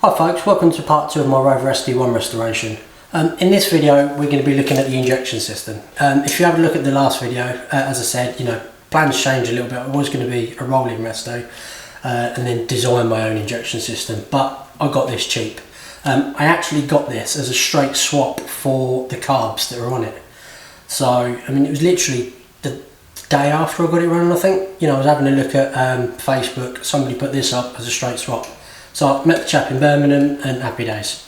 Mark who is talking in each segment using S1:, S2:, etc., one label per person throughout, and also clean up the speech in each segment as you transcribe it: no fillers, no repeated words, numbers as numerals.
S1: Hi folks, welcome to part 2 of my Rover SD1 restoration. In this video we're going to be looking at the injection system. If you have a look at the last video, as I said, plans changed a little bit. It was going to be a rolling resto and then design my own injection system, but I got this cheap. I actually got this as a straight swap for the carbs that were on it. So, I mean, it was literally the day after I got it running, I think. I was having a look at Facebook, somebody put this up as a straight swap. So I met the chap in Birmingham and happy days.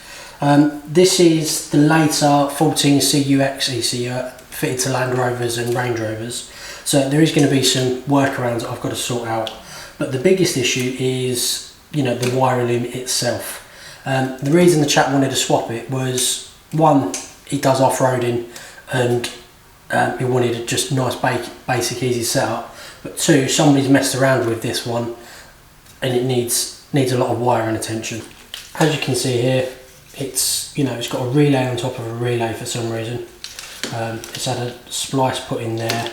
S1: This is the later 14 CUX ECU fitted to Land Rovers and Range Rovers. So there is going to be some workarounds that I've got to sort out. But the biggest issue is, the wire loom itself. The reason the chap wanted to swap it was, one, he does off-roading and he wanted a just nice basic easy setup. But two, somebody's messed around with this one and it needs a lot of wiring attention. As you can see here, it's got a relay on top of a relay for some reason. It's had a splice put in there.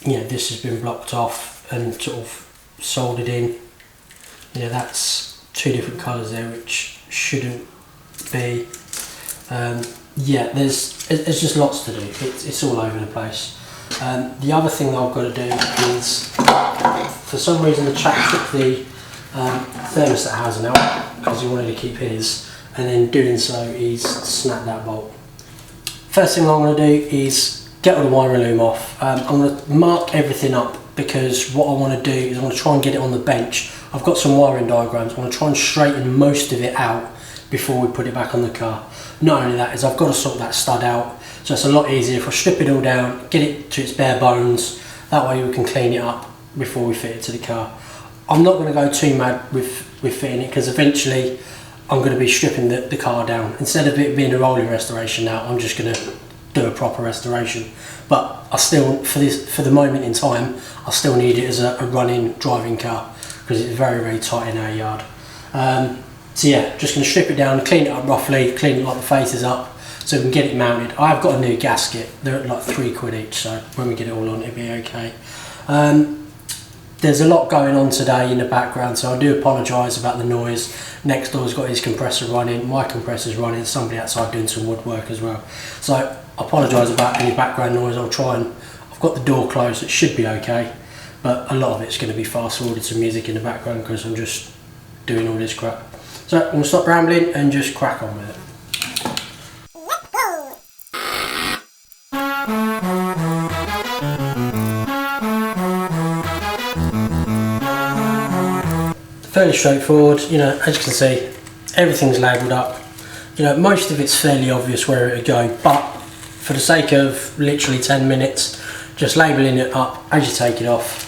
S1: This has been blocked off and sort of soldered in. That's two different colours there, which shouldn't be. There's just lots to do. It's all over the place. The other thing that I've got to do is, for some reason, the chap took the thermostat housing out because he wanted to keep his, and in doing so he's snapped that bolt. First thing I'm going to do is get all the wiring loom off. I'm going to mark everything up because what I want to do is I want to try and get it on the bench. I've got some wiring diagrams. I want to try and straighten most of it out before we put it back on the car. Not only that, is I've got to sort that stud out, so it's a lot easier if I strip it all down, get it to its bare bones. That way we can clean it up before we fit it to the car. I'm not going to go too mad with fitting it because eventually I'm going to be stripping the car down. Instead of it being a rolling restoration now, I'm just going to do a proper restoration. But I still, for the moment in time, I still need it as a running, driving car because it's very, very tight in our yard. So yeah, just going to strip it down, clean it up roughly, clean it like the faces up so we can get it mounted. I have got a new gasket. They're like £3 each, so when we get it all on, it'll be okay. There's a lot going on today in the background, so I do apologise about the noise. Next door's got his compressor running, my compressor's running, somebody outside doing some woodwork as well. So I apologise about any background noise. I've got the door closed, it should be okay, but a lot of it's going to be fast forwarded to music in the background because I'm just doing all this crap. So I'm going to stop rambling and just crack on with it. Fairly straightforward, as you can see, everything's labelled up. Most of it's fairly obvious where it would go, but for the sake of literally 10 minutes, just labelling it up as you take it off,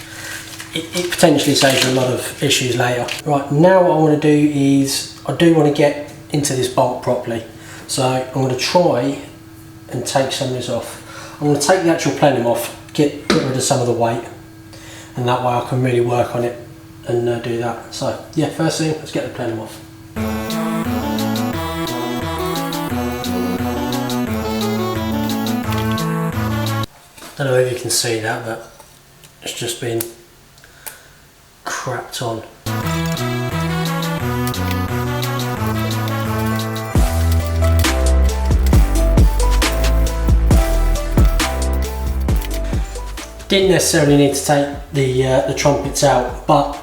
S1: it potentially saves you a lot of issues later. Right, now what I want to do is, I do want to get into this bolt properly. So I'm going to try and take some of this off. I'm going to take the actual plenum off, get rid of some of the weight, and that way I can really work on it and do that. So yeah, first thing, let's get the plenum off. Don't know if you can see that, but it's just been crapped on. Didn't necessarily need to take the trumpets out, but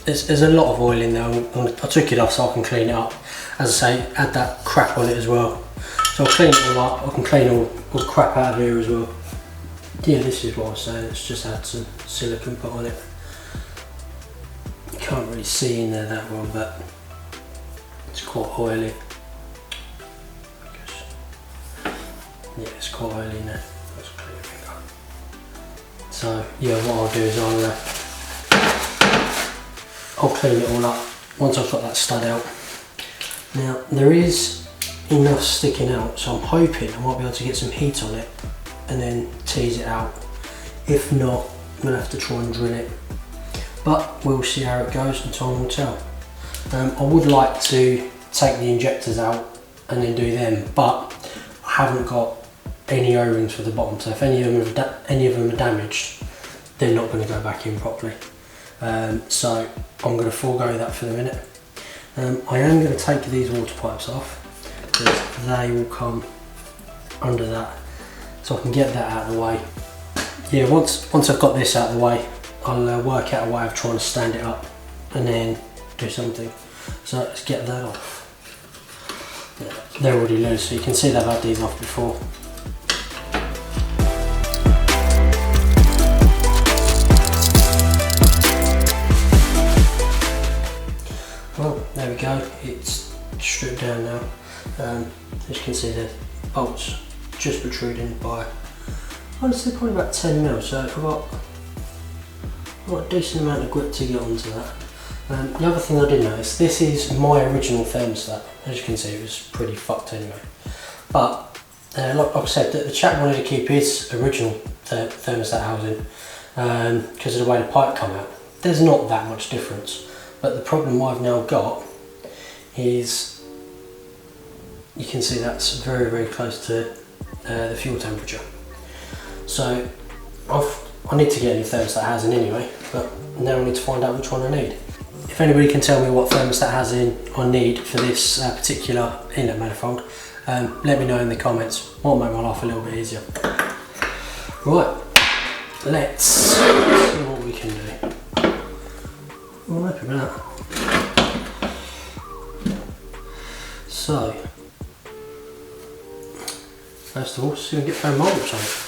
S1: there's a lot of oil in there. I took it off so I can clean it up. As I say, add that crap on it as well. So I'll clean it all up. I can clean all the crap out of here as well. Yeah, this is what I was saying. It's just had some silicone put on it. You can't really see in there that well, but it's quite oily. Yeah, it's quite oily in there. Let's clean it up. So yeah, what I'll do is I'll clean it all up once I've got that stud out. Now there is enough sticking out, so I'm hoping I might be able to get some heat on it and then tease it out. If not, I'm going to have to try and drill it, but we'll see how it goes and time will tell. I would like to take the injectors out and then do them, but I haven't got any O-rings for the bottom, so if any of them are damaged, they're not going to go back in properly. So I'm going to forego that for the minute. I am going to take these water pipes off because they will come under that, so I can get that out of the way. Yeah, once I've got this out of the way, I'll work out a way of trying to stand it up and then do something. So let's get that off. Yeah, they're already loose, so you can see they've had these off before. Well, there we go, it's stripped down now. As you can see, the bolts just protruding by, I'd say probably about 10 mil, so I've got a decent amount of grip to get onto that. The other thing I did notice, this is my original thermostat. As you can see, it was pretty fucked anyway. But like I said, the chap wanted to keep his original thermostat housing because of the way the pipe come out. There's not that much difference, but the problem I've now got is you can see that's very, very close to the fuel temperature. So I need to get a new thermostat housing anyway, but now I need to find out which one I need. If anybody can tell me what thermostat housing I need for this particular inlet manifold, let me know in the comments. Might make my life a little bit easier. Right, let's see what we can do. I'm happy with that. So, first of all, see if we can get foam multips on it.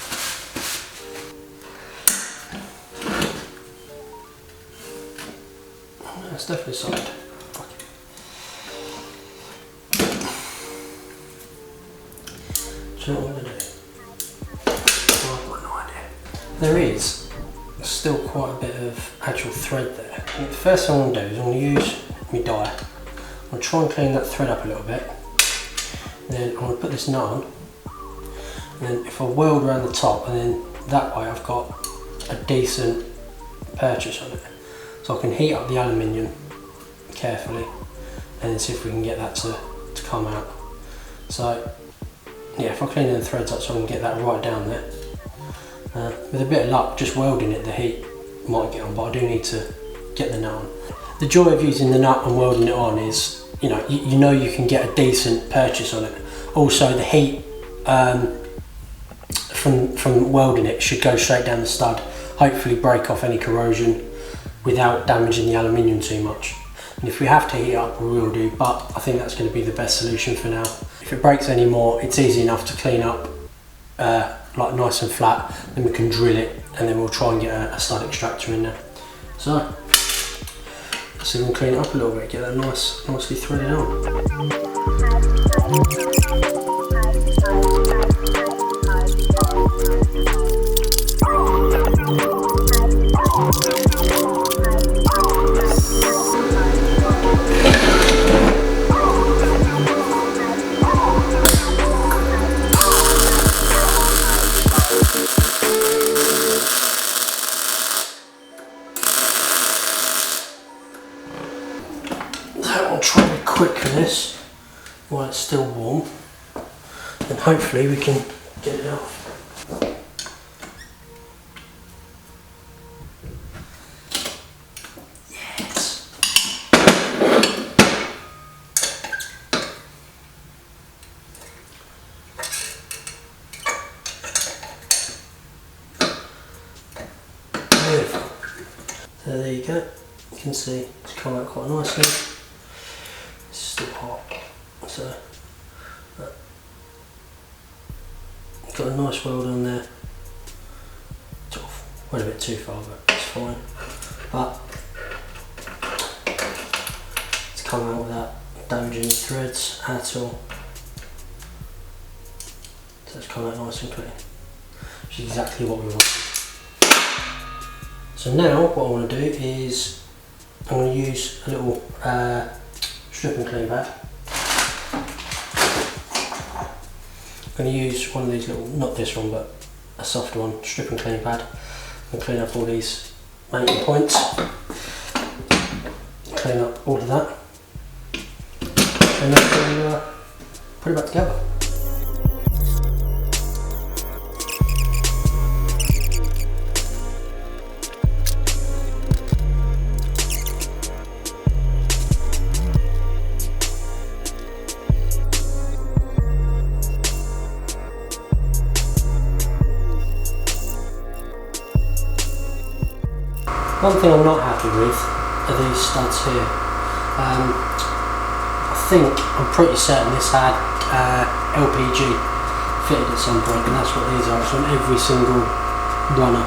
S1: That's definitely solid. Do you know what I'm going to do? I've got no idea. There is still quite a bit of actual thread there. And the first thing I'm going to do is I'm going to use my die. I'm going to try and clean that thread up a little bit. Then I'm going to put this nut on. And then if I weld around the top, and then that way I've got a decent purchase on it. So I can heat up the aluminium carefully and then see if we can get that to come out. So yeah, if I clean the threads up so I can get that right down there. With a bit of luck, just welding it, the heat might get on, but I do need to get the nut on. The joy of using the nut and welding it on is, you know you can get a decent purchase on it. Also the heat from welding it should go straight down the stud, hopefully break off any corrosion without damaging the aluminium too much. And if we have to heat it up, we will do, but I think that's going to be the best solution for now. If it breaks any more, it's easy enough to clean up like nice and flat, then we can drill it and then we'll try and get a stud extractor in there. So let's see if we can clean it up a little bit, get that nicely threaded on. I'll try to be quick for this while it's still warm, and hopefully we can get it off. Yes. Beautiful. So there you go. You can see it's come out quite nicely. It's still hot, so got a nice weld on there. Sort of went a bit too far, but it's fine. But it's come out without damaging the threads at all. So it's come out nice and clean, which is exactly what we want. So now what I want to do is I'm going to use a little strip and clean pad. I'm going to use one of these little, not this one but a softer one, strip and clean pad, and clean up all these mating points, clean up all of that, and then we'll put it back together. One thing I'm not happy with are these studs here. I'm pretty certain this had LPG fitted at some point, and that's what these are. It's on every single runner.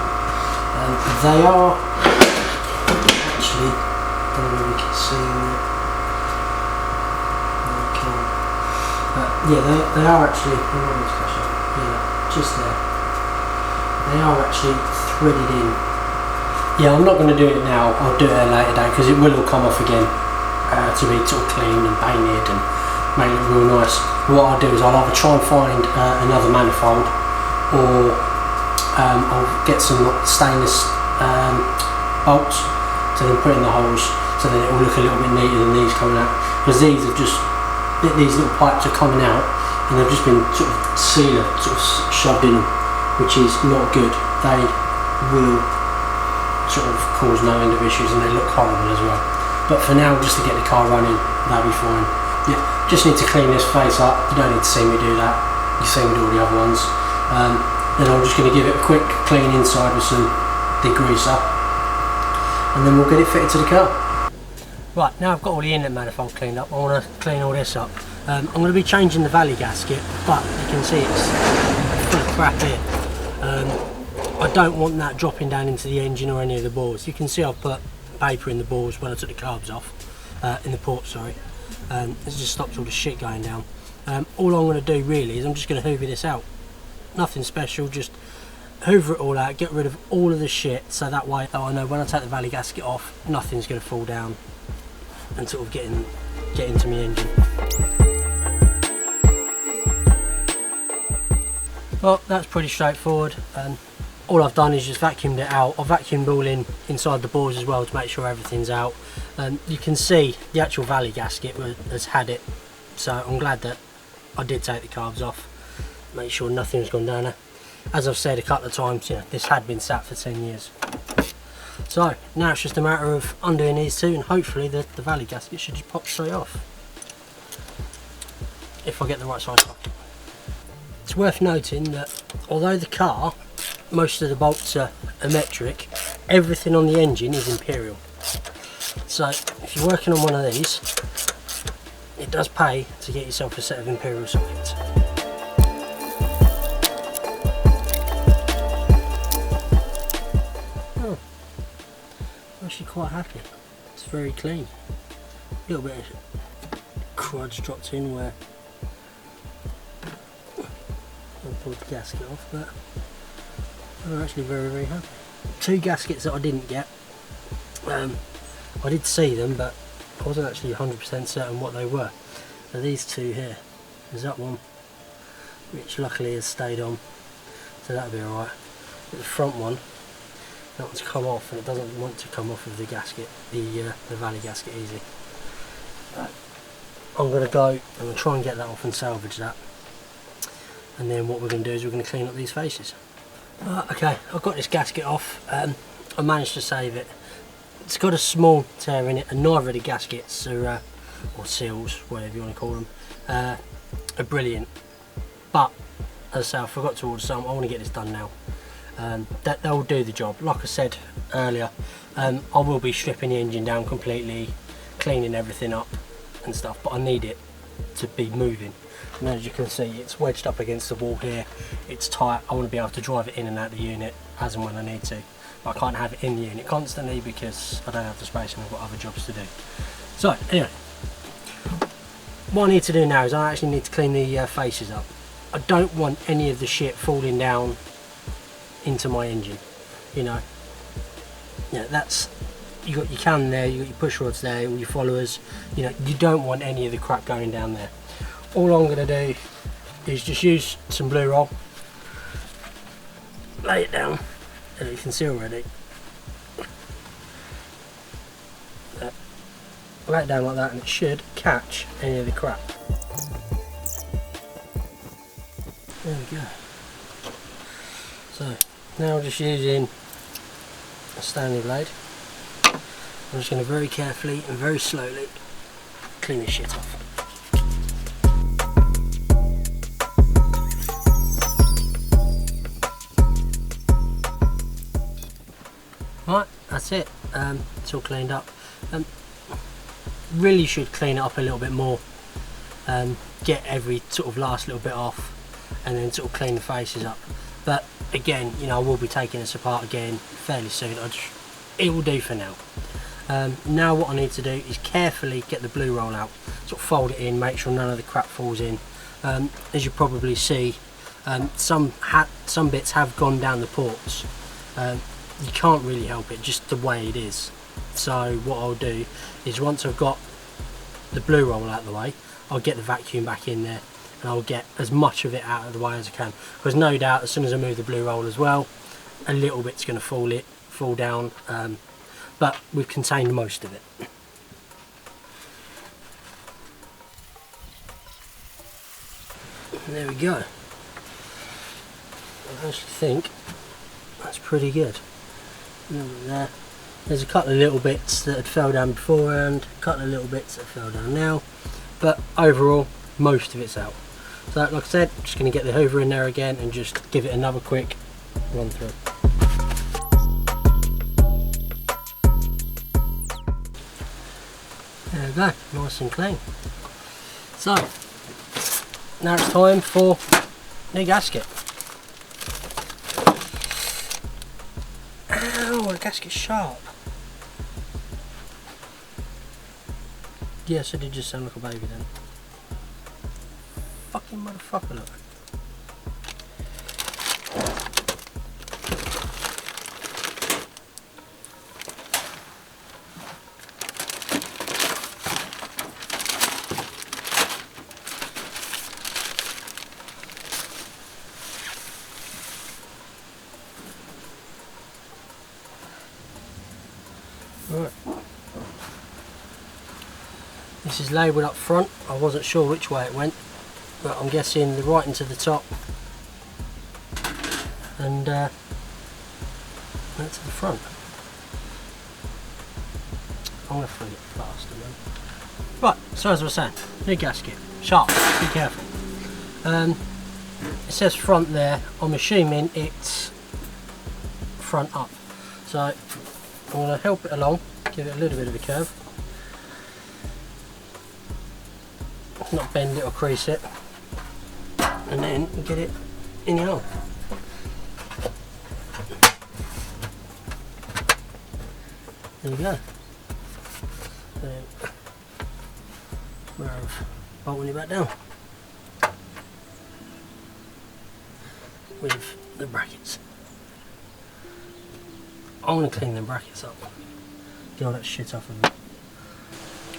S1: They are actually, I don't know if you can see that. Yeah, they are actually, just there. They are actually threaded in. Yeah, I'm not going to do it now, I'll do it at a later date because it will all come off again to be sort of cleaned and painted and make it real nice. What I'll do is I'll either try and find another manifold, or I'll get some stainless bolts to then put in the holes so that it will look a little bit neater than these coming out, because these have just, these little pipes are coming out and they've just been sort of sealer sort of shoved in them, which is not good. They will sort of cause no end of issues and they look horrible as well. But for now, just to get the car running, that'll be fine. Yeah, just need to clean this face up. You don't need to see me do that. You've seen me do all the other ones. Then I'm just going to give it a quick clean inside with some degreaser, and then we'll get it fitted to the car. Right, now I've got all the inlet manifold cleaned up, I want to clean all this up. I'm going to be changing the valley gasket, but you can see it's full of crap here. I don't want that dropping down into the engine or any of the bores. You can see I've put paper in the bores when I took the carbs off, in the port, sorry. It just stops all the shit going down. All I'm going to do really is I'm just going to hoover this out. Nothing special, just hoover it all out, get rid of all of the shit, so that way I know when I take the valley gasket off, nothing's going to fall down and sort of get into my engine. Well, that's pretty straightforward. All I've done is just vacuumed it out. I've vacuumed all inside the bores as well to make sure everything's out. You can see the actual valley gasket has had it, so I'm glad that I did take the carbs off, make sure nothing's gone down there. As I've said a couple of times, you know, this had been sat for 10 years. So now it's just a matter of undoing these two, and hopefully the valley gasket should just pop straight off, if I get the right size bucket. It's worth noting that although the car, most of the bolts are metric, everything on the engine is imperial. So if you're working on one of these, it does pay to get yourself a set of imperial sockets. Oh, I'm actually quite happy. It's very clean. A little bit of crudge dropped in where I pulled the gasket off, but I'm actually very, very happy. Two gaskets that I didn't get. I did see them, but I wasn't actually 100% certain what they were. So these two here, there's that one, which luckily has stayed on, so that'll be alright. But the front one, that one's come off, and it doesn't want to come off of the gasket, the valley gasket easy. I'm going to go, I'm going to try and get that off and salvage that. And then what we're going to do is we're going to clean up these faces. Okay, I've got this gasket off. I managed to save it. It's got a small tear in it, and neither of the gaskets are, or seals, whatever you want to call them, are brilliant. But as I say, I forgot to order some. I want to get this done now. That will do the job. Like I said earlier, I will be stripping the engine down completely, cleaning everything up and stuff, but I need it to be moving. And as you can see, it's wedged up against the wall here, it's tight. I want to be able to drive it in and out of the unit as and when I need to. But I can't have it in the unit constantly because I don't have the space and I've got other jobs to do. So anyway, what I need to do now is I actually need to clean the faces up. I don't want any of the shit falling down into my engine, you know. Yeah, that's, you got your can there, you got your push rods there, all your followers, you know, you don't want any of the crap going down there. All I'm going to do is just use some blue roll, lay it down, and you can see already, lay it down like that, and it should catch any of the crap. There we go. So now I'm just using a Stanley blade. I'm just going to very carefully and very slowly clean this shit off. Right, that's it. It's all cleaned up. Really should clean it up a little bit more, get every sort of last little bit off, and then sort of clean the faces up. But again, you know, I will be taking this apart again fairly soon. It will do for now. Now what I need to do is carefully get the blue roll out, sort of fold it in, make sure none of the crap falls in. As you probably see, some bits have gone down the ports. You can't really help it, just the way it is. So what I'll do is, once I've got the blue roll out of the way, I'll get the vacuum back in there and I'll get as much of it out of the way as I can, because no doubt as soon as I move the blue roll as well, a little bit's going to fall down, but we've contained most of it. And there we go. I actually think that's pretty good. There. There's a couple of little bits that had fell down beforehand, a couple of little bits that fell down now, but overall most of it's out. So like I said, I'm just going to get the hoover in there again and just give it another quick run through. There we go, nice and clean. So now it's time for the gasket. Ow, the gasket's sharp. Yes, I did just sound like a baby then. Fucking motherfucker, look. Right. This is labelled up front. I wasn't sure which way it went, but I'm guessing the right into the top and that to the front. I'm going to fling it faster then. Right, so as I was saying, new gasket, sharp, be careful. It says front there, I'm assuming it's front up. So I'm going to help it along, give it a little bit of a curve. Not bend it or crease it, and then get it in the hole. There we go. Then we're bolting it back down with the brackets. I'm going to clean the brackets up, get all that shit off of them.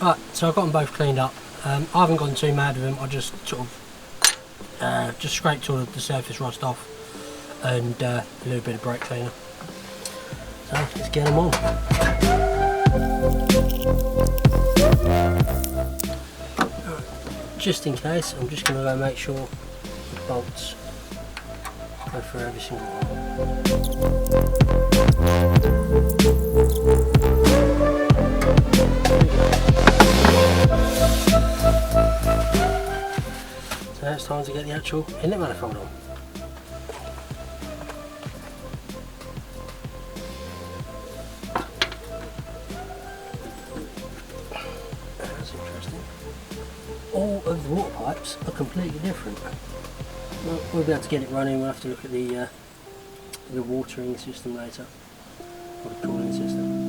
S1: Alright, so I've got them both cleaned up. I haven't gone too mad with them. I just sort of just scraped all of the surface rust off and a little bit of brake cleaner. So let's get them on. Just in case, I'm just going to go make sure the bolts go through every single one. So now it's time to get the actual inlet manifold on. That's interesting. All of the water pipes are completely different. Well, we'll be able to get it running. We'll have to look at the watering system later, or the cooling system.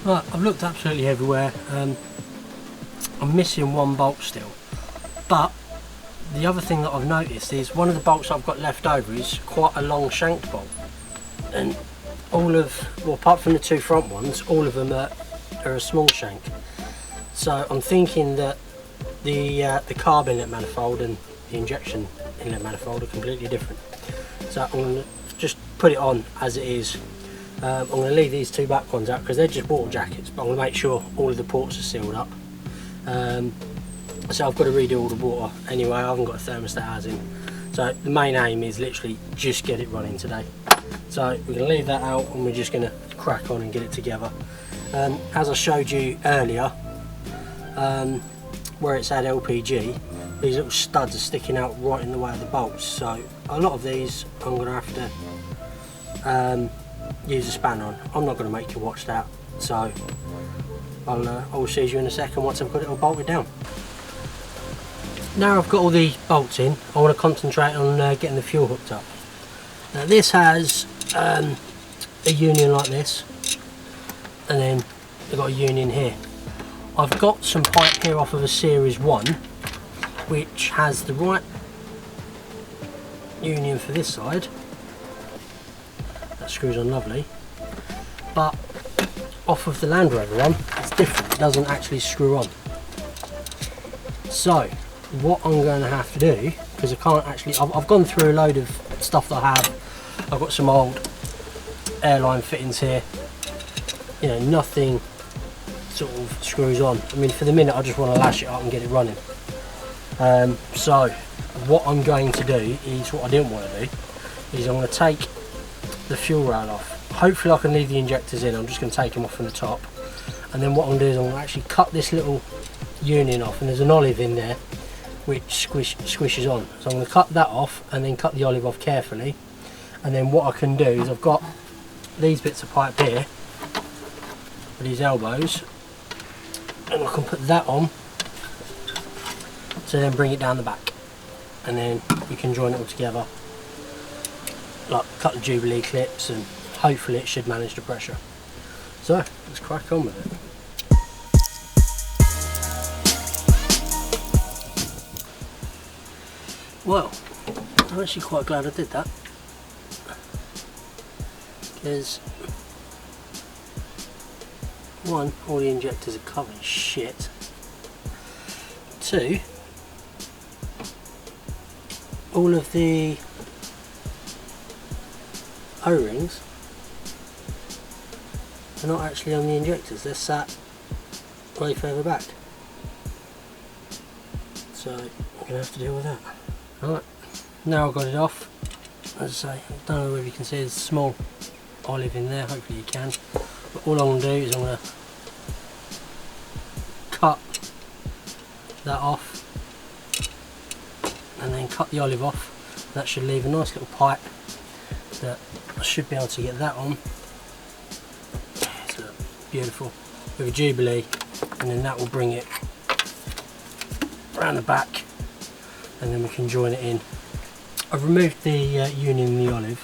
S1: Right, I've looked absolutely everywhere. I'm missing one bolt still, but the other thing that I've noticed is one of the bolts I've got left over is quite a long shanked bolt, and all of, well, apart from the two front ones, all of them are a small shank. So I'm thinking that the carb inlet manifold and the injection inlet manifold are completely different. So I'm going to just put it on as it is. I'm going to leave these two back ones out because they're just water jackets, but I'm going to make sure all of the ports are sealed up. So I've got to redo all the water anyway. I haven't got a thermostat as in. So the main aim is literally just get it running today. So we're going to leave that out and we're just going to crack on and get it together. As I showed you earlier, where it's had LPG, these little studs are sticking out right in the way of the bolts, so a lot of these I'm going to have to use a spanner on. I'm not going to make you watch that, so I'll see you in a second once I've got it all bolted down. Now I've got all the bolts in, I want to concentrate on getting the fuel hooked up. Now this has a union like this, and then I've got a union here. I've got some pipe here off of a Series 1 which has the right union for this side. That screws on lovely, but off of the Land Rover one it's different, it doesn't actually screw on. So what I'm going to have to do, because I can't actually, I've gone through a load of stuff that I have. I've got some old airline fittings here, you know, nothing sort of screws on. I mean, for the minute I just want to lash it up and get it running. So what I'm going to do is, what I didn't want to do is I'm going to take the fuel rail off. Hopefully I can leave the injectors in. I'm just going to take them off from the top, and then what I'm going to do is I'm going to actually cut this little union off, and there's an olive in there which squishes on, so I'm going to cut that off and then cut the olive off carefully. And then what I can do is, I've got these bits of pipe here with these elbows, and I can put that on to then bring it down the back, and then we can join it all together, like cut the Jubilee clips, and hopefully it should manage the pressure. So let's crack on with it. Well, I'm actually quite glad I did that, because one, all the injectors are covered in shit. Two, all of the O-rings are not actually on the injectors, they're sat way further back. So I'm going to have to deal with that. Alright, now I've got it off. As I say, I don't know whether you can see there's a small olive in there, hopefully you can. But all I'm going to do is I'm going to cut that off and then cut the olive off. That should leave a nice little pipe that I should be able to get that on. It's beautiful with a Jubilee, and then that will bring it around the back, and then we can join it in. I've removed the union in the olive.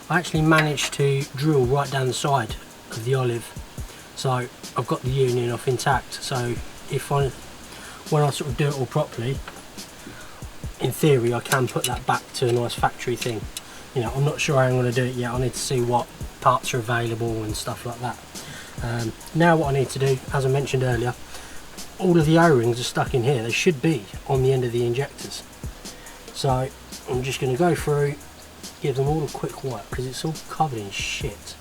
S1: I actually managed to drill right down the side of the olive, so I've got the union off intact. So if when I sort of do it all properly, in theory I can put that back to a nice factory thing. You know, I'm not sure how I'm going to do it yet. I need to see what parts are available and stuff like that. Now what I need to do, as I mentioned earlier, all of the O-rings are stuck in here. They should be on the end of the injectors. So I'm just going to go through, give them all a quick wipe, because it's all covered in shit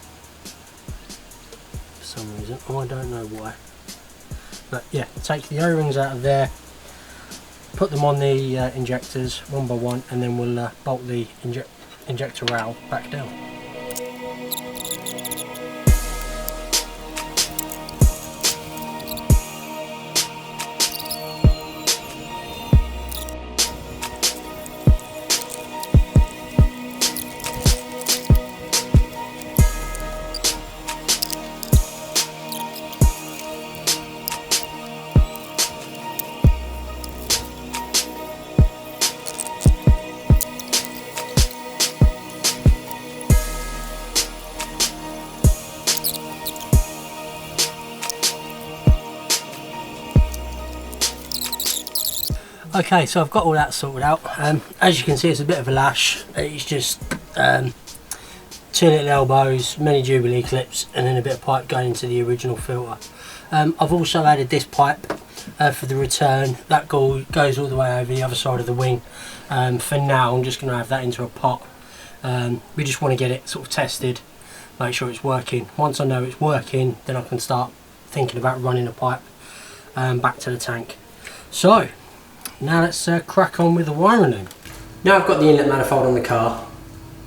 S1: for some reason. I don't know why. But yeah, take the O-rings out of there, put them on the injectors one by one, and then we'll bolt the injector rail back down. Okay, so I've got all that sorted out. As you can see, it's a bit of a lash. It's just two little elbows, many Jubilee clips, and then a bit of pipe going into the original filter. I've also added this pipe for the return. That goes all the way over the other side of the wing. For now, I'm just going to have that into a pot. We just want to get it sort of tested, make sure it's working. Once I know it's working, then I can start thinking about running a pipe back to the tank. So now let's crack on with the wiring loom. Now I've got the inlet manifold on the car,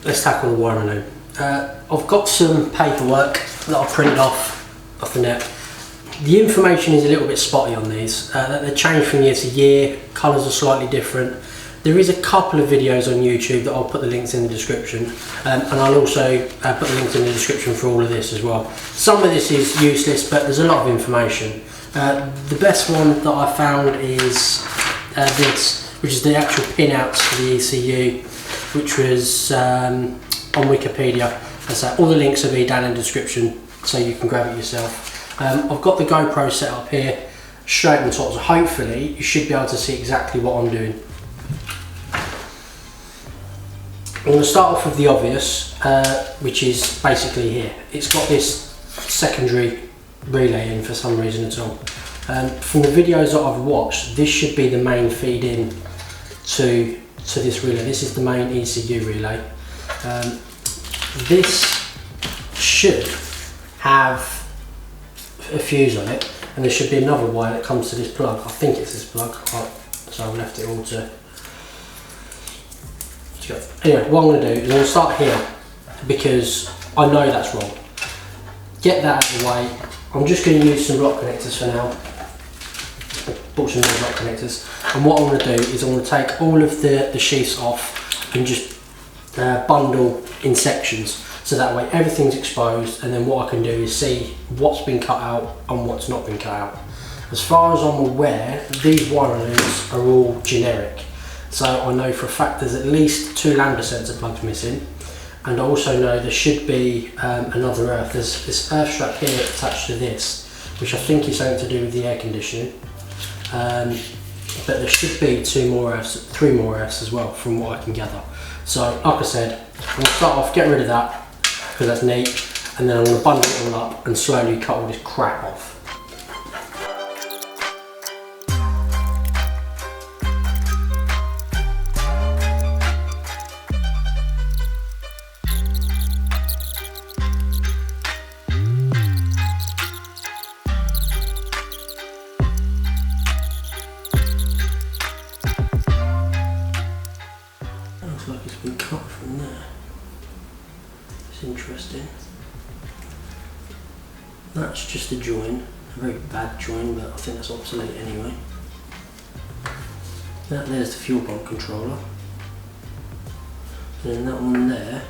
S1: let's tackle the wiring loom. I've got some paperwork that I printed off the net. The information is a little bit spotty on these. They change from year to year, colours are slightly different. There is a couple of videos on YouTube that I'll put the links in the description, and I'll also put the links in the description for all of this as well. Some of this is useless, but there's a lot of information. The best one that I found is this, which is the actual pinouts for the ECU, which was on Wikipedia. So all the links will be down in the description, so you can grab it yourself. I've got the GoPro set up here, straight on top, so hopefully you should be able to see exactly what I'm doing. I'm going to start off with the obvious, which is basically here. It's got this secondary relay in for some reason at all. From the videos that I've watched, this should be the main feed in to this relay. This is the main ECU relay. This should have a fuse on it, and there should be another wire that comes to this plug. I think it's this plug, so I've left it all to go. Anyway, what I'm going to do is I'm going to start here because I know that's wrong. Get that out of the way. I'm just going to use some block connectors for now. I bought some new block connectors, and what I'm going to do is I'm going to take all of the sheaths off and just bundle in sections, so that way everything's exposed, and then what I can do is see what's been cut out and what's not been cut out. As far as I'm aware, these wire looms are all generic, so I know for a fact there's at least 2 lambda sensor plugs missing, and I also know there should be another earth. There's this earth strap here attached to this, which I think is something to do with the air conditioning, but there should be 3 more earths as well from what I can gather. So like I said, I'm going to start off getting rid of that, because that's neat, and then I'm going to bundle it all up and slowly cut all this crap off. Looks like it's been cut from there. It's interesting. That's just a join, a very bad join, but I think that's obsolete anyway. There's the fuel pump controller. And then that one there,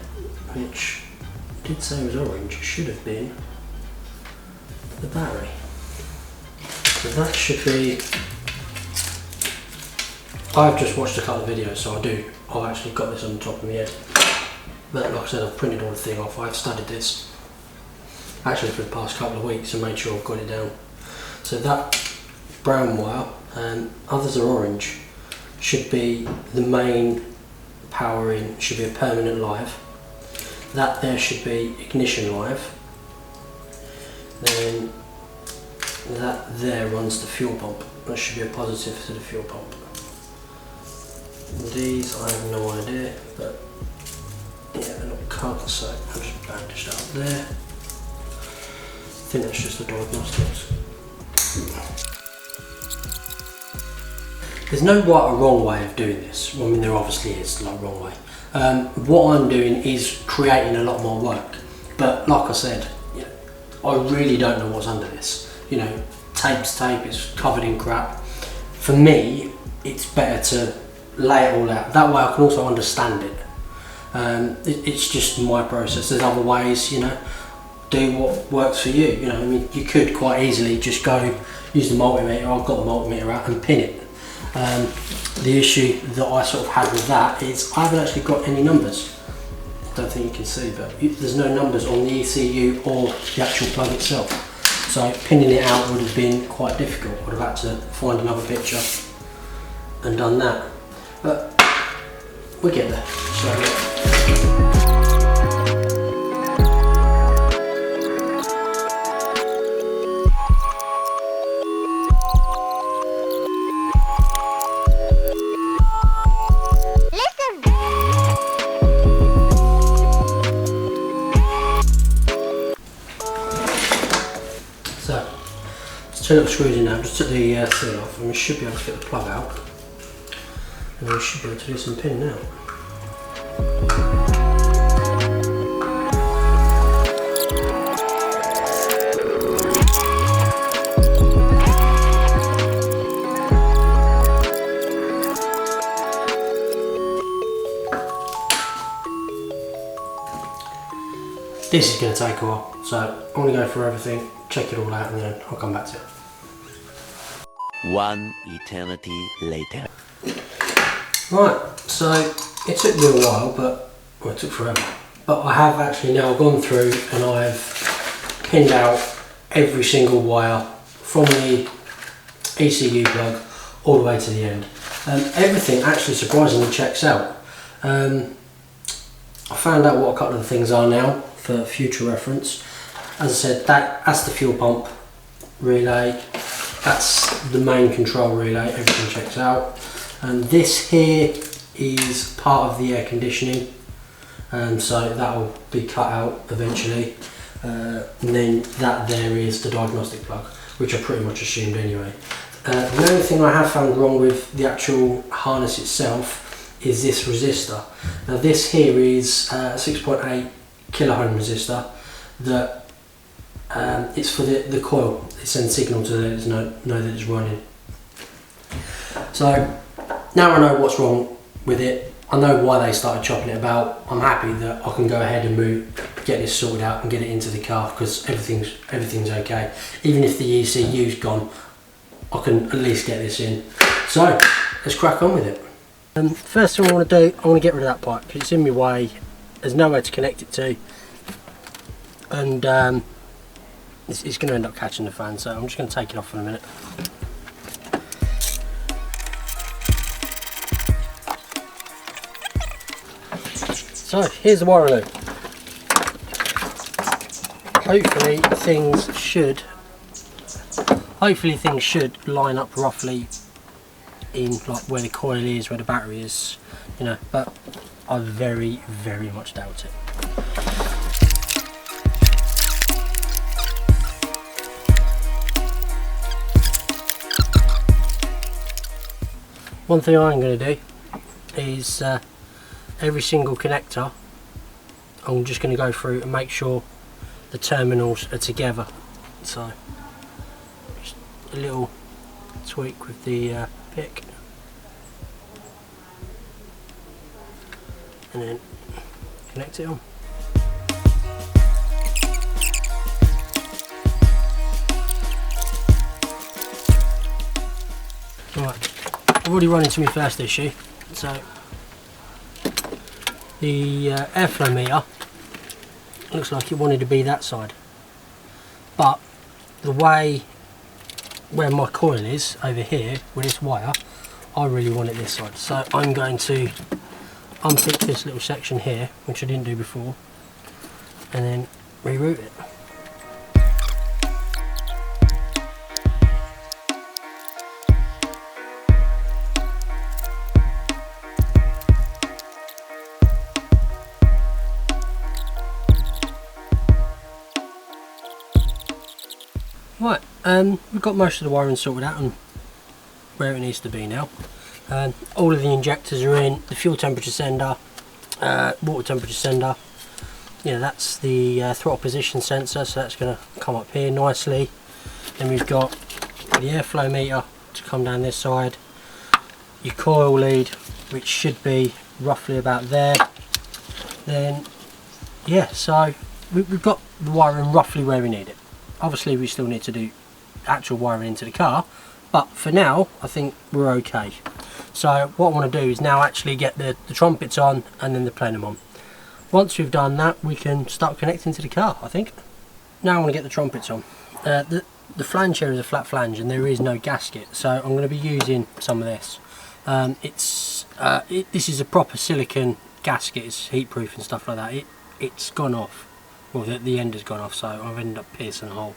S1: which I did say was orange, should have been the battery. So that should be... I've just watched a couple of videos, so I've actually got this on the top of my head. But like I said, I've printed all the thing off. I've studied this actually for the past couple of weeks and made sure I've got it down. So that brown wire, and others are orange, should be the main power in, should be a permanent live. That there should be ignition live. Then that there runs the fuel pump. That should be a positive to the fuel pump. These I have no idea, but yeah, they're not cut, so I'll just bandage that up there. I think that's just the diagnostics. There's no right or wrong way of doing this. I mean, there obviously is like wrong way. What I'm doing is creating a lot more work, but like I said, you know, I really don't know what's under this. You know, tape's tape, it's covered in crap. For me, it's better to lay it all out. That way I can also understand it. It's just my process. There's other ways, you know, do what works for you. You know, I mean, you could quite easily just go use the multimeter. I've got the multimeter out and pin it. The issue that I sort of had with that is I haven't actually got any numbers. I don't think you can see, but there's no numbers on the ECU or the actual plug itself. So pinning it out would have been quite difficult. I would have had to find another picture and done that. But we'll get there. So, there's 2 little screws in now. Just took the seal off, and we should be able to get the plug out. And we should be able to do some pinning now. This is going to take a while, so I'm going to go through everything, check it all out, and then I'll come back to it.
S2: One eternity later.
S1: Right, so it took me a while, but well, it took forever. But I have actually now gone through and I've pinned out every single wire from the ECU plug all the way to the end. Everything actually surprisingly checks out. I found out what a couple of the things are now for future reference. As I said, that's the fuel pump relay, that's the main control relay, everything checks out. And this here is part of the air conditioning, so that will be cut out eventually. And then that there is the diagnostic plug, which I pretty much assumed anyway. The only thing I have found wrong with the actual harness itself is this resistor. Now this here is a 6.8 kiloohm resistor that it's for the coil. It sends signal to let us know that it's running. So now I know what's wrong with it. I know why they started chopping it about. I'm happy that I can go ahead and get this sorted out and get it into the car, because everything's okay. Even if the ECU's gone, I can at least get this in. So let's crack on with it. First thing I want to do, I want to get rid of that pipe. It's in my way. There's nowhere to connect it to, and it's going to end up catching the fan. So I'm just going to take it off in a minute. So here's the wire loop. Hopefully things should line up roughly in like where the coil is, where the battery is, you know, but I very, very much doubt it. One thing I'm going to do is every single connector, I'm just going to go through and make sure the terminals are together. So just a little tweak with the pick, and then connect it on. Right, I've already run into my first issue. So the airflow meter looks like it wanted to be that side, but the way where my coil is over here with this wire, I really want it this side. So I'm going to unpick this little section here, which I didn't do before, and then reroute it. Right, we've got most of the wiring sorted out and where it needs to be now. All of the injectors are in, the fuel temperature sender, water temperature sender. Yeah, that's the throttle position sensor, so that's going to come up here nicely. Then we've got the airflow meter to come down this side, your coil lead, which should be roughly about there. Then, yeah, so we've got the wiring roughly where we need it. Obviously we still need to do actual wiring into the car, but for now I think we're okay. So what I want to do is now actually get the trumpets on and then the plenum on. Once we've done that, we can start connecting to the car, I think. Now I want to get the trumpets on. The flange here is a flat flange and there is no gasket, so I'm going to be using some of this. This is a proper silicone gasket, it's heat proof and stuff like that. It's gone off. Well, the end has gone off, so I've ended up piercing a hole.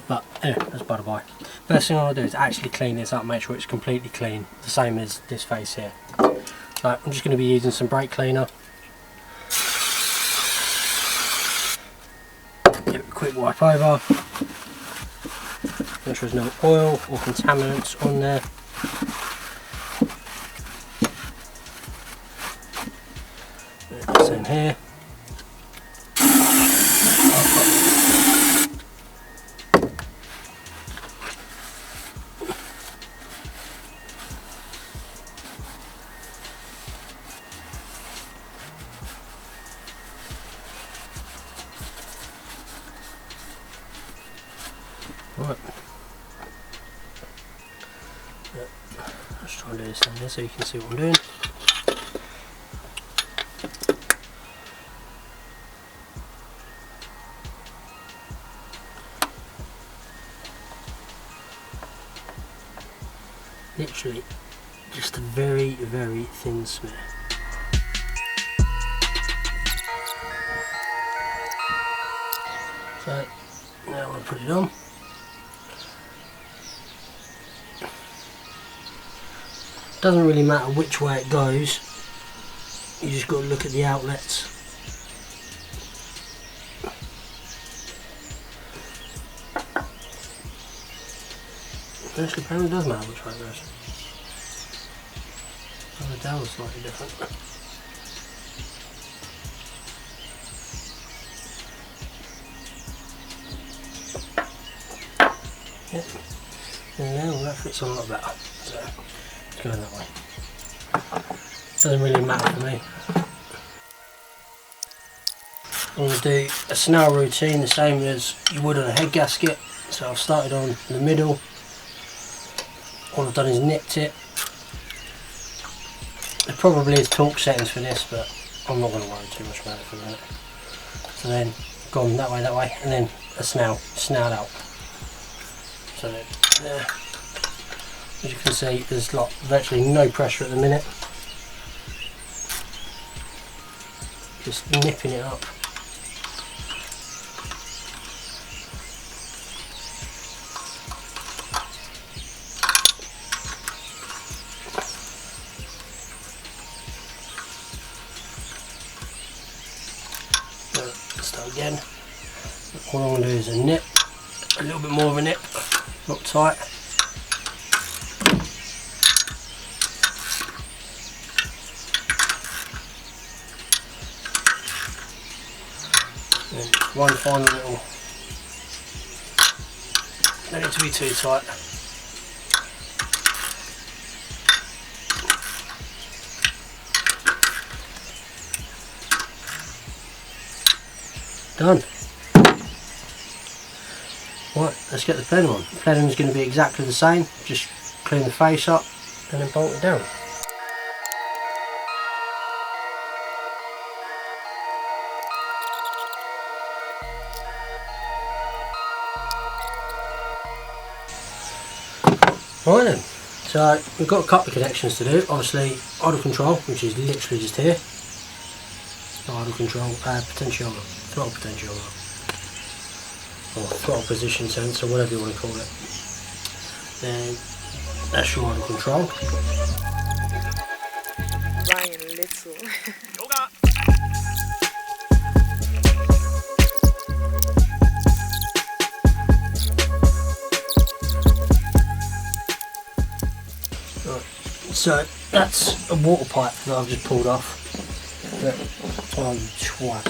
S1: But anyway, that's by the by. First thing I want to do is actually clean this up, make sure it's completely clean, the same as this face here. So I'm just going to be using some brake cleaner. Give it a quick wipe over. Make sure there's no oil or contaminants on there. Same here. Let's try and do this down there so you can see what I'm doing. Literally just a very, very thin smear. So now I'm going to put it on. Doesn't really matter which way it goes, you just got to look at the outlets. Actually, apparently it does matter which way it goes. Oh, the dowel is slightly different. Yep. And now that fits on a lot better. So it's going that way. Doesn't really matter for me. I'm going to do a snell routine the same as you would on a head gasket. So I've started on the middle. All I've done is nipped it. There probably is torque settings for this, but I'm not going to worry too much about it for a minute. So then gone that way, and then a snell out. So there, as you can see, there's like virtually no pressure at the minute. Just nipping it up. Start again. All I'm going to do is a nip, a little bit more of a nip, not tight. And one final little, don't need to be too tight. Done. Right, let's get the plenum on. The plenum is going to be exactly the same, just clean the face up and then bolt it down. Right then, so we've got a couple of connections to do. Obviously idle control, which is literally just here. Idle control, potentiometer, throttle potentiometer, or throttle position sensor, whatever you want to call it. Then that's your idle control.
S3: Ryan Little.
S1: Right. So that's a water pipe that I've just pulled off. But oh, you twat.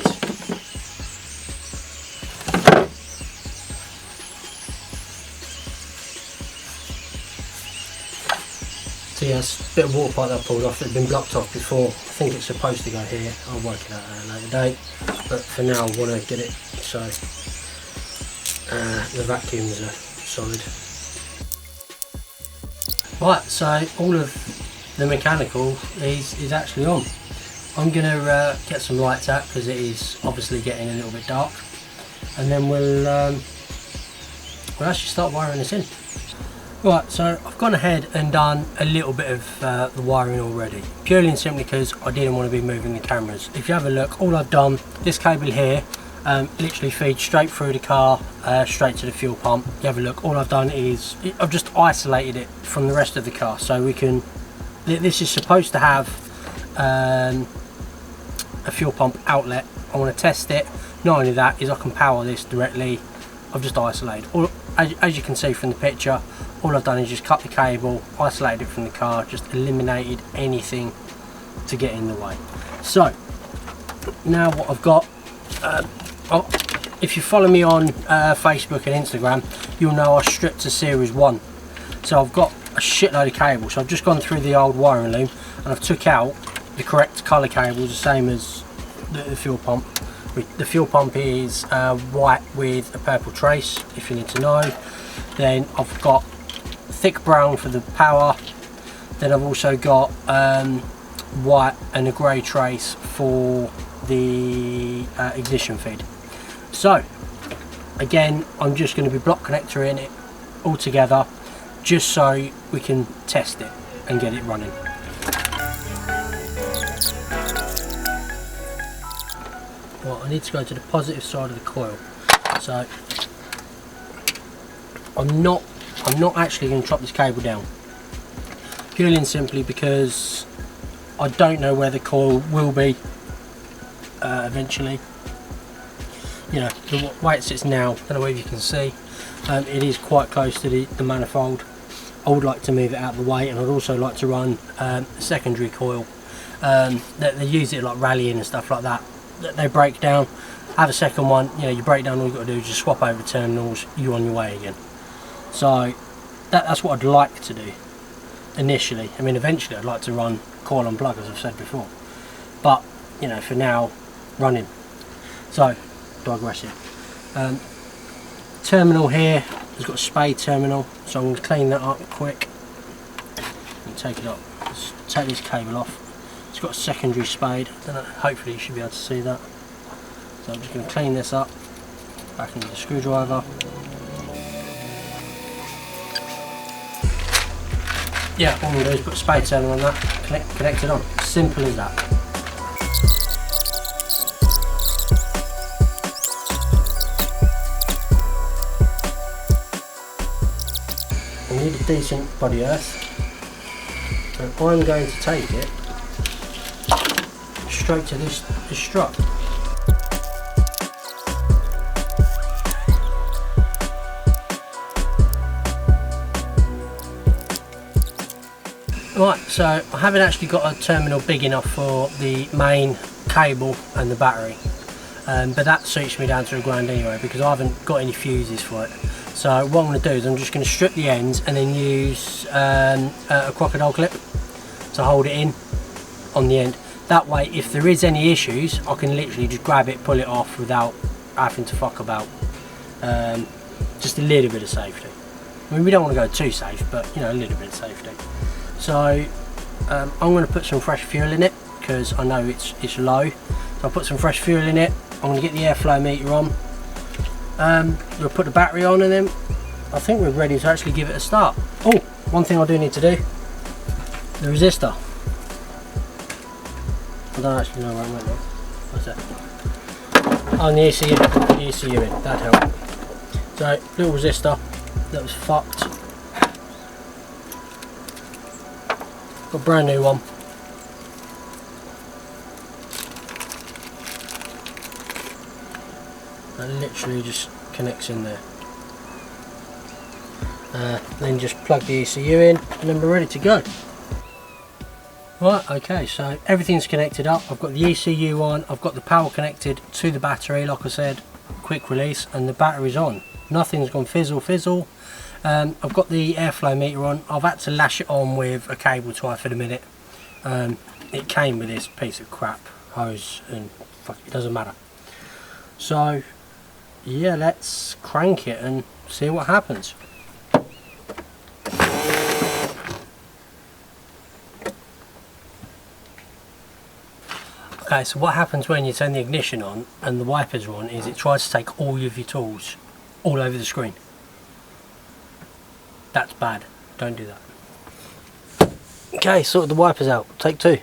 S1: So yes, a bit of water pipe that I pulled off. It's been blocked off before. I think it's supposed to go here. I'll work it out at a later date. But for now, I want to get it so the vacuums are solid. Right, so all of the mechanical is actually on. I'm going to get some lights out because it is obviously getting a little bit dark, and then we'll actually start wiring this in. Right, so I've gone ahead and done a little bit of the wiring already, purely and simply because I didn't want to be moving the cameras. If you have a look, all I've done, this cable here literally feeds straight through the car, straight to the fuel pump. You have a look, all I've done is I've just isolated it from the rest of the car, so we can, this is supposed to have a fuel pump outlet. I want to test it. Not only that, is I can power this directly. I've just isolated. As you can see from the picture, all I've done is just cut the cable, isolated it from the car, just eliminated anything to get in the way. So now what I've got, if you follow me on Facebook and Instagram, you'll know I stripped a series 1. So I've got a shitload of cables. So I've just gone through the old wiring loom and I've took out the correct colour cables, the same as the fuel pump. The fuel pump is white with a purple trace, if you need to know. Then I've got thick brown for the power, then I've also got white and a grey trace for the ignition feed. So again, I'm just going to be block connectoring it all together just so we can test it and get it running. Well, I need to go to the positive side of the coil, so I'm not actually going to chop this cable down, purely and simply because I don't know where the coil will be eventually. You know, the way it sits now, I don't know if you can see, it is quite close to the manifold. I would like to move it out of the way, and I'd also like to run a secondary coil. They use it like rallying and stuff like that. They break down. Have a second one, you know, you break down, all you've got to do is just swap over terminals, you're on your way again. So that's what I'd like to do initially. I mean, eventually I'd like to run coil and plug, as I've said before, but you know, for now, running. So digressing. Terminal here has got a spade terminal, so I'm going to clean that up quick and take it up. Let's take this cable off. It's got a secondary spade. I don't know, hopefully you should be able to see that. So I'm just going to clean this up back into the screwdriver. Yeah, all I'm going to do is put a spade terminal on that, connect it on. Simple as that. I need a decent body earth, and I'm going to take it straight to this strut. Right, so I haven't actually got a terminal big enough for the main cable and the battery, but that suits me down to a grand anyway, because I haven't got any fuses for it. So what I'm going to do is I'm just going to strip the ends and then use a crocodile clip to hold it in on the end. That way, if there is any issues, I can literally just grab it, pull it off without having to fuck about. Just a little bit of safety. I mean, we don't want to go too safe, but you know, a little bit of safety. So I'm going to put some fresh fuel in it because I know it's low. So I'll put some fresh fuel in it. I'm going to get the airflow meter on. We'll put the battery on, and then I think we're ready to actually give it a start. Oh, one thing I do need to do, the resistor. I don't actually know where it went now. What's that? Oh, the ECU in, that'd help. So, little resistor that was fucked. Got a brand new one. That literally just connects in there. Then just plug the ECU in, and then we're ready to go. Right, okay, so everything's connected up. I've got the ECU on, I've got the power connected to the battery, like I said, quick release, and the battery's on. Nothing's gone fizzle. I've got the airflow meter on. I've had to lash it on with a cable tie for the minute. It came with this piece of crap hose, and fuck, it doesn't matter. So yeah, let's crank it and see what happens. Okay, so what happens when you turn the ignition on and the wipers are on is it tries to take all of your tools all over the screen. That's bad. Don't do that. Okay, sorted the wipers out. Take two.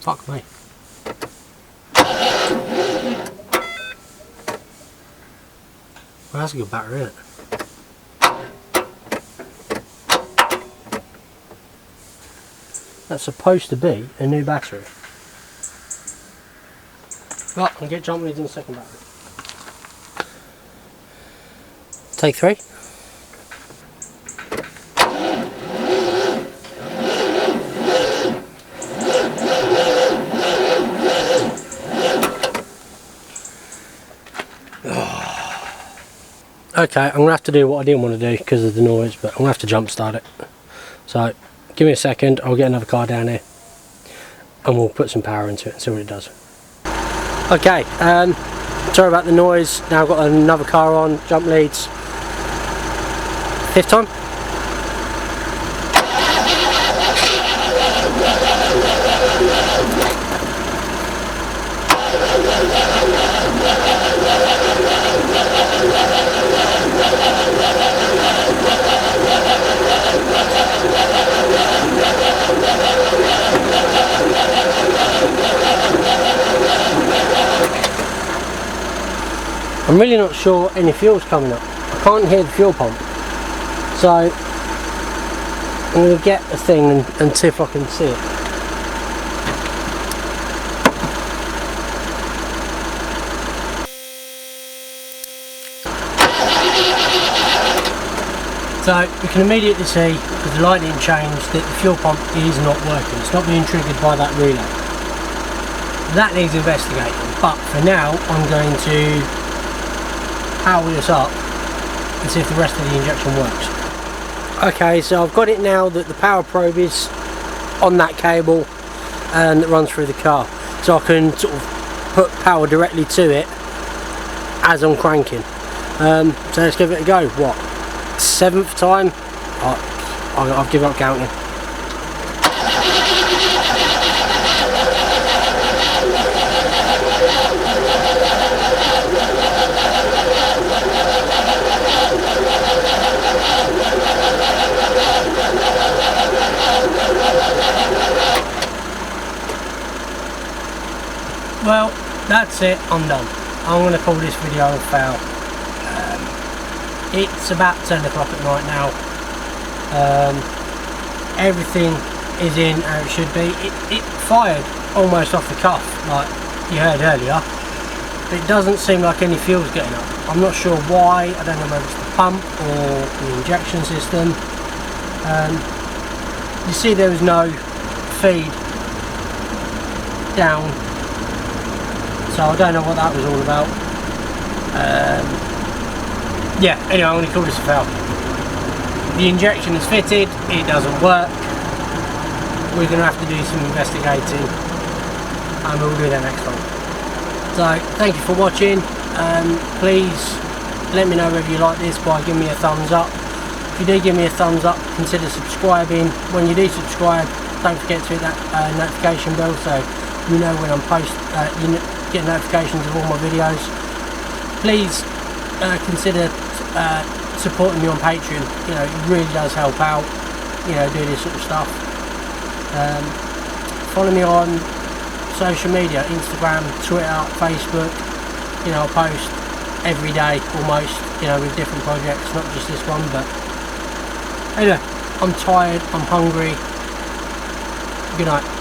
S1: Fuck me. Well, that's a good battery, isn't it? That's supposed to be a new battery. Right, I'll get jumping in the second battery. Take three. Okay, I'm going to have to do what I didn't want to do because of the noise, but I'm going to have to jump start it. So, give me a second, I'll get another car down here and we'll put some power into it and see what it does. Okay, Sorry about the noise. Now I've got another car on, jump leads. 5th time. I'm really not sure any fuel's coming up. I can't hear the fuel pump. So I'm going to get a thing and see if I can see it. So you can immediately see, with the lighting changed, that the fuel pump is not working. It's not being triggered by that relay. That needs investigating, but for now I'm going to power this up and see if the rest of the injection works. Okay, so I've got it now that the power probe is on that cable and it runs through the car, so I can sort of put power directly to it as I'm cranking. So let's give it a go. What, 7th time? I've given up counting. Well, that's it, I'm done. I'm going to call this video a fail. It's about 10 o'clock at night now. Everything is in how it should be. It fired almost off the cuff, like you heard earlier. But it doesn't seem like any fuel's getting up. I'm not sure why. I don't know whether it's the pump or the injection system. You see there was no feed down, so I don't know what that was all about. Yeah, anyway, I'm going to call this a fail. The injection is fitted, it doesn't work. We're going to have to do some investigating, and we'll do that next time. So, thank you for watching. Please let me know whether you like this by giving me a thumbs up. If you do give me a thumbs up, consider subscribing. When you do subscribe, don't forget to hit that notification bell so you know when I'm you get notifications of all my videos. Please consider supporting me on Patreon. You know, it really does help out, you know, do this sort of stuff. Follow me on social media, Instagram, Twitter, Facebook. You know, I post every day almost, you know, with different projects, not just this one. But anyway, I'm tired, I'm hungry. Good night.